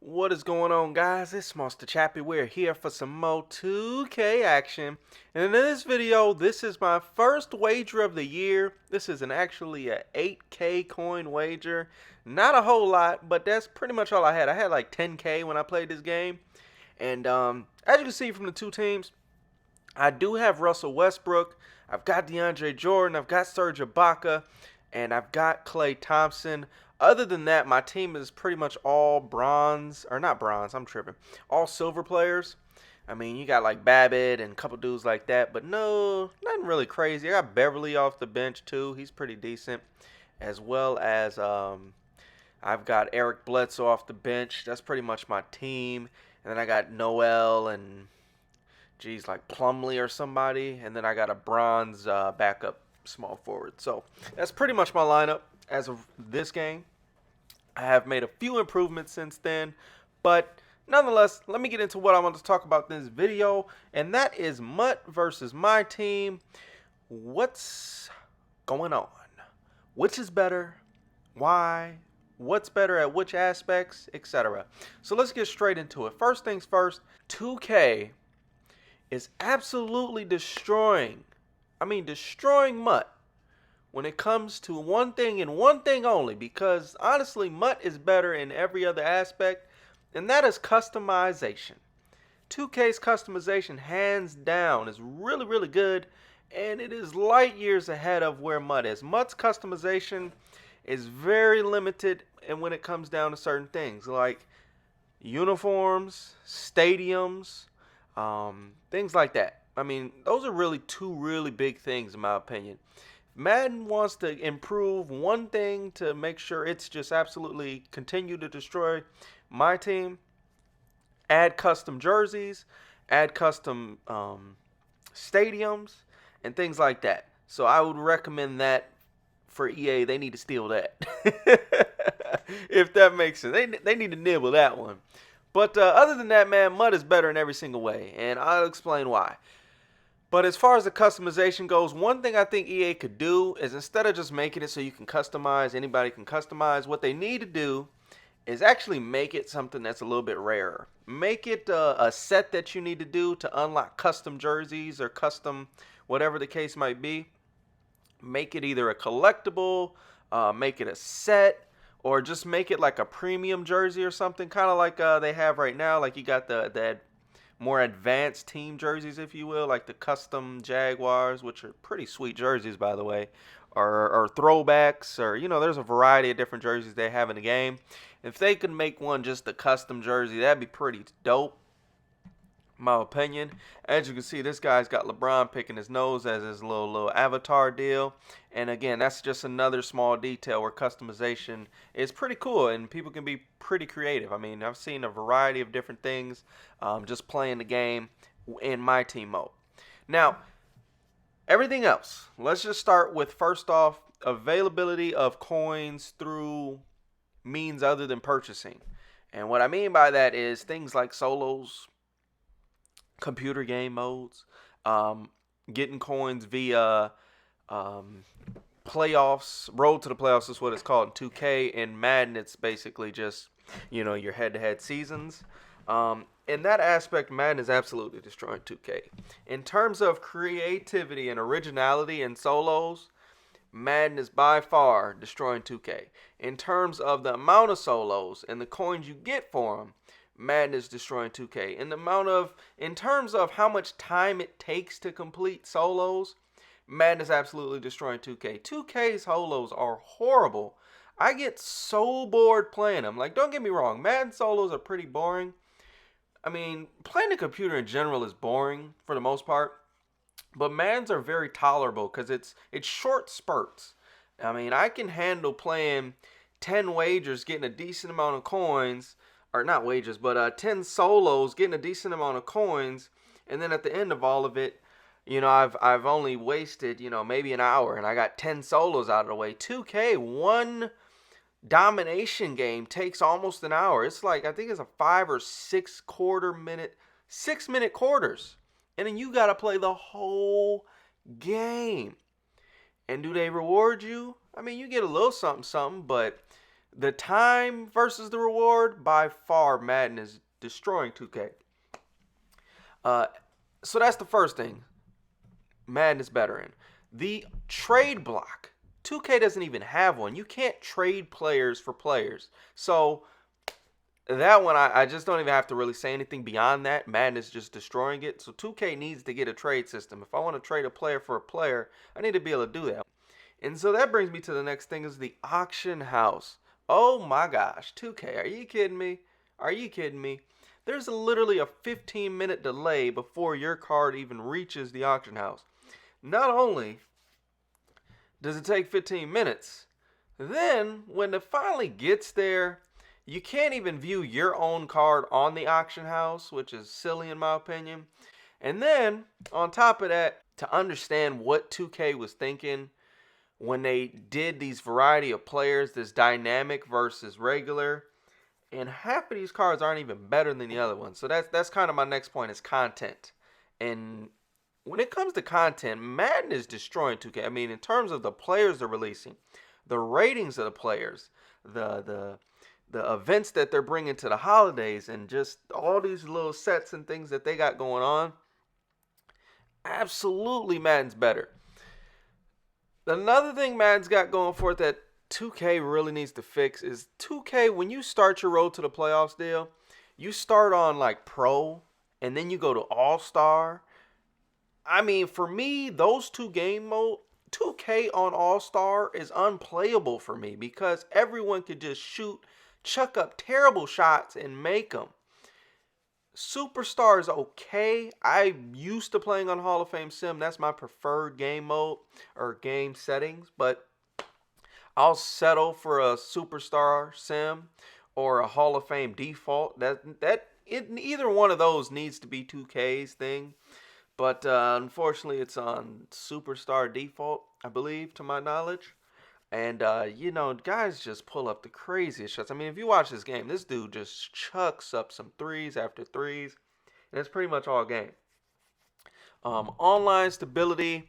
What is going on, guys? It's Monster Chappie. We're here for some more 2K action. And in this video, this is my first wager of the year. This is actually a 8K coin wager. Not a whole lot, but that's pretty much all I had. I had like 10K when I played this game. And as you can see from the two teams, I do have Russell Westbrook. I've got DeAndre Jordan. I've got Serge Ibaka. And I've got Klay Thompson. Other than that, my team is pretty much all bronze. Or not bronze, I'm tripping. All silver players. I mean, you got like Babbitt and a couple dudes like that. But no, nothing really crazy. I got Beverly off the bench too. He's pretty decent. As well as I've got Eric Bledsoe off the bench. That's pretty much my team. And then I got Noel and geez, like Plumlee or somebody, and then I got a bronze backup small forward. So that's pretty much my lineup as of this game. I have made a few improvements since then, but nonetheless, let me get into what I want to talk about in this video, and that is MUT versus MyTeam. What's going on? Which is better? Why? What's better at which aspects, etc. So let's get straight into it. First things first, 2K is absolutely destroying MUT when it comes to one thing and one thing only, because honestly MUT is better in every other aspect, and that is customization. 2K's customization hands down is really, really good, and it is light years ahead of where MUT is. MUT's customization is very limited, and when it comes down to certain things like uniforms, stadiums, things like that. I mean, those are really two really big things in my opinion. Madden wants to improve one thing to make sure it's just absolutely continue to destroy my team. Add custom jerseys, add custom stadiums, and things like that. So I would recommend that for EA. They need to steal that. If that makes sense. They need to nibble that one. But other than that, man, MUT is better in every single way, and I'll explain why. But as far as the customization goes, one thing I think EA could do is instead of just making it so you can customize, anybody can customize, what they need to do is actually make it something that's a little bit rarer. Make it a set that you need to do to unlock custom jerseys or custom whatever the case might be. Make it either a collectible, make it a set, or just make it like a premium jersey or something, kind of like they have right now. Like you got the more advanced team jerseys, if you will, like the custom Jaguars, which are pretty sweet jerseys, by the way, or throwbacks, or, you know, there's a variety of different jerseys they have in the game. If they could make one just a custom jersey, that'd be pretty dope, my opinion. As you can see, this guy's got LeBron picking his nose as his little avatar deal. And again, that's just another small detail where customization is pretty cool and people can be pretty creative. I mean, I've seen a variety of different things just playing the game in MyTeam mode. Now, everything else, let's just start with, first off, availability of coins through means other than purchasing. And what I mean by that is things like solos, computer game modes, getting coins via playoffs. Road to the playoffs is what it's called in 2K. In Madden, it's basically just, you know, your head-to-head seasons. In that aspect, Madden is absolutely destroying 2K. In terms of creativity and originality in solos, Madden is by far destroying 2K. In terms of the amount of solos and the coins you get for them, Madden is destroying 2K. In terms of how much time it takes to complete solos, Madden is absolutely destroying 2K. 2K's solos are horrible. I get so bored playing them. Like, don't get me wrong, Madden solos are pretty boring. I mean, playing the computer in general is boring for the most part. But Maddens are very tolerable because it's short spurts. I mean, I can handle playing 10 wagers, getting a decent amount of coins, or not wagers, but 10 solos, getting a decent amount of coins, and then at the end of all of it, you know, I've only wasted, you know, maybe an hour, and I got 10 solos out of the way. 2K, one domination game takes almost an hour. It's like, I think it's a 5 or 6 minute, 6-minute quarters. And then you got to play the whole game. And do they reward you? I mean, you get a little something, but The time versus the reward, by far, Madden is destroying 2K. Uh, so that's the first thing Madden is better in. The trade block. 2K doesn't even have one. You can't trade players for players. So that one, I just don't even have to really say anything beyond that. Madden is just destroying it. So 2K needs to get a trade system. If I want to trade a player for a player, I need to be able to do that. And so that brings me to the next thing, is the auction house. Oh my gosh, 2K, are you kidding me? Are you kidding me? There's literally a 15-minute delay before your card even reaches the auction house. Not only does it take 15 minutes, then when it finally gets there, you can't even view your own card on the auction house, which is silly in my opinion. And then, on top of that, to understand what 2K was thinking when they did these variety of players, this dynamic versus regular, and half of these cards aren't even better than the other ones. So that's kind of my next point, is content. And when it comes to content, Madden is destroying 2K. I mean, in terms of the players they're releasing, the ratings of the players, the events that they're bringing to the holidays, and just all these little sets and things that they got going on, absolutely Madden's better. Another thing Madden's got going for it that 2K really needs to fix is 2K, when you start your road to the playoffs deal, you start on like Pro, and then you go to All-Star. I mean, for me, those two game mode, 2K on All-Star is unplayable for me because everyone could just chuck up terrible shots and make them. Superstar is okay. I'm used to playing on Hall of Fame Sim. That's my preferred game mode or game settings, but I'll settle for a Superstar Sim or a Hall of Fame default. Either one of those needs to be 2K's thing. But unfortunately, it's on Superstar default, I believe, to my knowledge. And, guys just pull up the craziest shots. I mean, if you watch this game, this dude just chucks up some threes after threes. And it's pretty much all game. Online stability.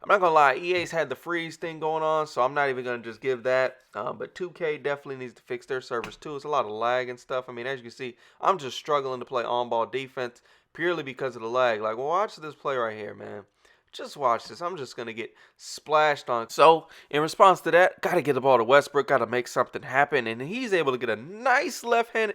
I'm not going to lie, EA's had the freeze thing going on, so I'm not even going to just give that. But 2K definitely needs to fix their servers too. It's a lot of lag and stuff. I mean, as you can see, I'm just struggling to play on-ball defense purely because of the lag. Like, well, watch this play right here, man. Just watch this. I'm just going to get splashed on. So, in response to that, got to get the ball to Westbrook. Got to make something happen. And he's able to get a nice left-handed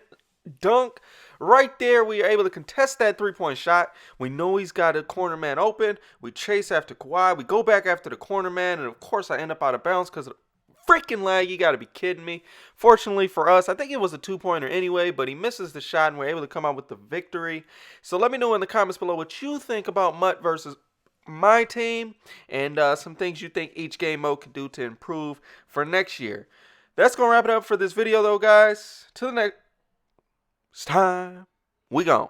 dunk. Right there, we are able to contest that three-point shot. We know he's got a corner man open. We chase after Kawhi. We go back after the corner man. And, of course, I end up out of bounds because of the freaking lag. You got to be kidding me. Fortunately for us, I think it was a two-pointer anyway, but he misses the shot, and we're able to come out with the victory. So let me know in the comments below what you think about MUT versus MyTeam, and some things you think each game mode can do to improve for next year. That's going to wrap it up for this video, though, guys. Till the next time, we gone.